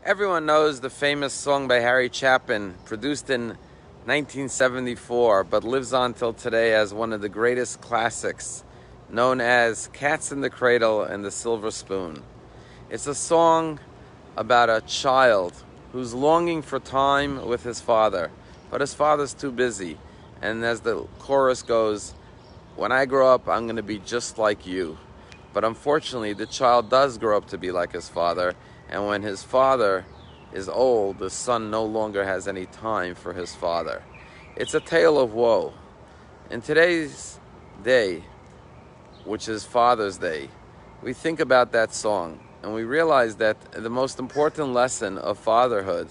Everyone knows the famous song by Harry Chapin, produced in 1974, but lives on till today as one of the greatest classics, known as Cats in the Cradle and the Silver Spoon. It's a song about a child who's longing for time with his father, but his father's too busy. And as the chorus goes, when I grow up, I'm going to be just like you. But unfortunately, the child does grow up to be like his father, and when his father is old, the son no longer has any time for his father. It's a tale of woe. In today's day, which is Father's Day, we think about that song, and we realize that the most important lesson of fatherhood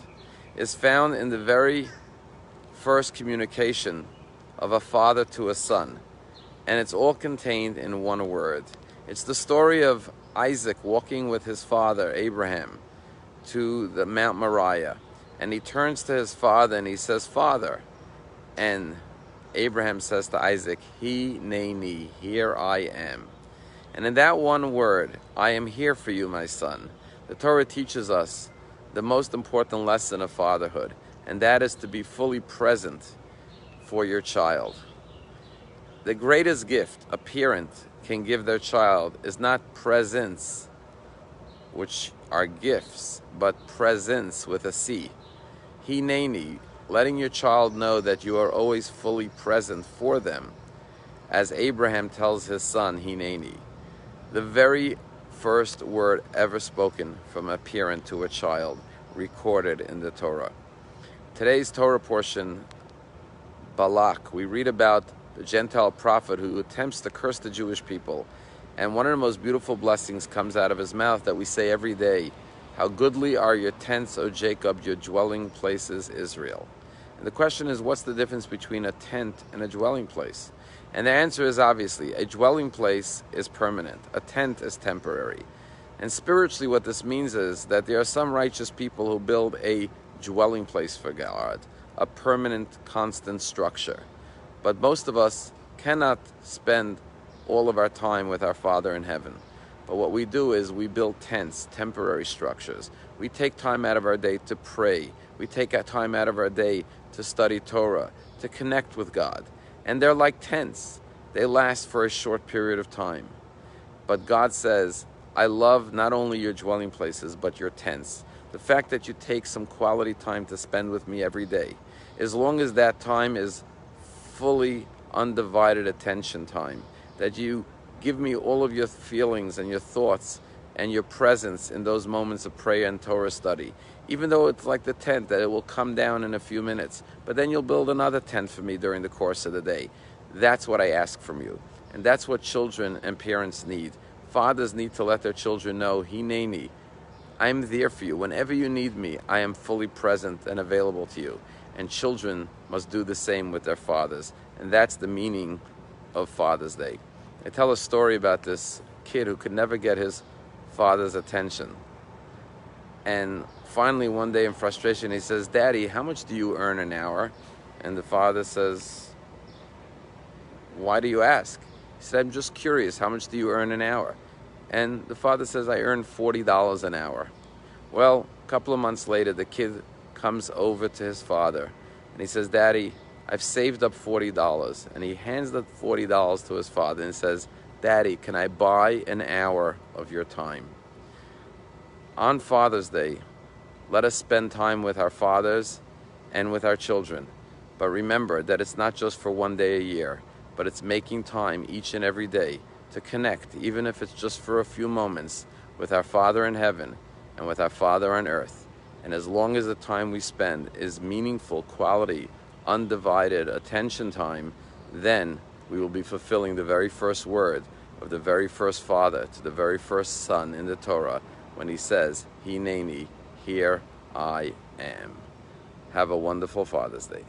is found in the very first communication of a father to a son, and it's all contained in one word. It's the story of Isaac walking with his father Abraham to the Mount Moriah, and he turns to his father and he says, "Father," and Abraham says to Isaac, "Hineni, here I am." And in that one word, "I am here for you, my son," the Torah teaches us the most important lesson of fatherhood, and that is to be fully present for your child. The greatest gift a parent can give their child is not presents, which are gifts, but presence with a C. Hineni, letting your child know that you are always fully present for them, as Abraham tells his son, Hineni. The very first word ever spoken from a parent to a child, recorded in the Torah. Today's Torah portion, Balak, we read about the Gentile prophet who attempts to curse the Jewish people. And one of the most beautiful blessings comes out of his mouth that we say every day: "How goodly are your tents, O Jacob, your dwelling places, Israel." And the question is, what's the difference between a tent and a dwelling place? And the answer is obviously, a dwelling place is permanent. A tent is temporary. And spiritually what this means is that there are some righteous people who build a dwelling place for God, a permanent, constant structure. But most of us cannot spend all of our time with our Father in heaven. But what we do is we build tents, temporary structures. We take time out of our day to pray. We take time out of our day to study Torah, to connect with God. And they're like tents. They last for a short period of time. But God says, I love not only your dwelling places, but your tents. The fact that you take some quality time to spend with me every day, as long as that time is fully undivided attention time, that you give me all of your feelings and your thoughts and your presence in those moments of prayer and Torah study, even though it's like the tent that it will come down in a few minutes, but then you'll build another tent for me during the course of the day. That's what I ask from you, and that's what children and parents need. Fathers need to let their children know, Hineni, I'm there for you. Whenever you need me, I am fully present and available to you. And children must do the same with their fathers. And that's the meaning of Father's Day. I tell a story about this kid who could never get his father's attention. And finally one day in frustration he says, "Daddy, how much do you earn an hour?" And the father says, "Why do you ask?" He said, "I'm just curious, how much do you earn an hour?" And the father says, "I earn $40 an hour." Well, a couple of months later, the kid comes over to his father and he says, "Daddy, I've saved up $40. And he hands the $40 to his father and says, "Daddy, can I buy an hour of your time?" On Father's Day, let us spend time with our fathers and with our children. But remember that it's not just for one day a year, but it's making time each and every day to connect, even if it's just for a few moments, with our Father in heaven and with our Father on earth. And as long as the time we spend is meaningful, quality, undivided attention time, then we will be fulfilling the very first word of the very first father to the very first son in the Torah when he says, Hineni, here I am. Have a wonderful Father's Day.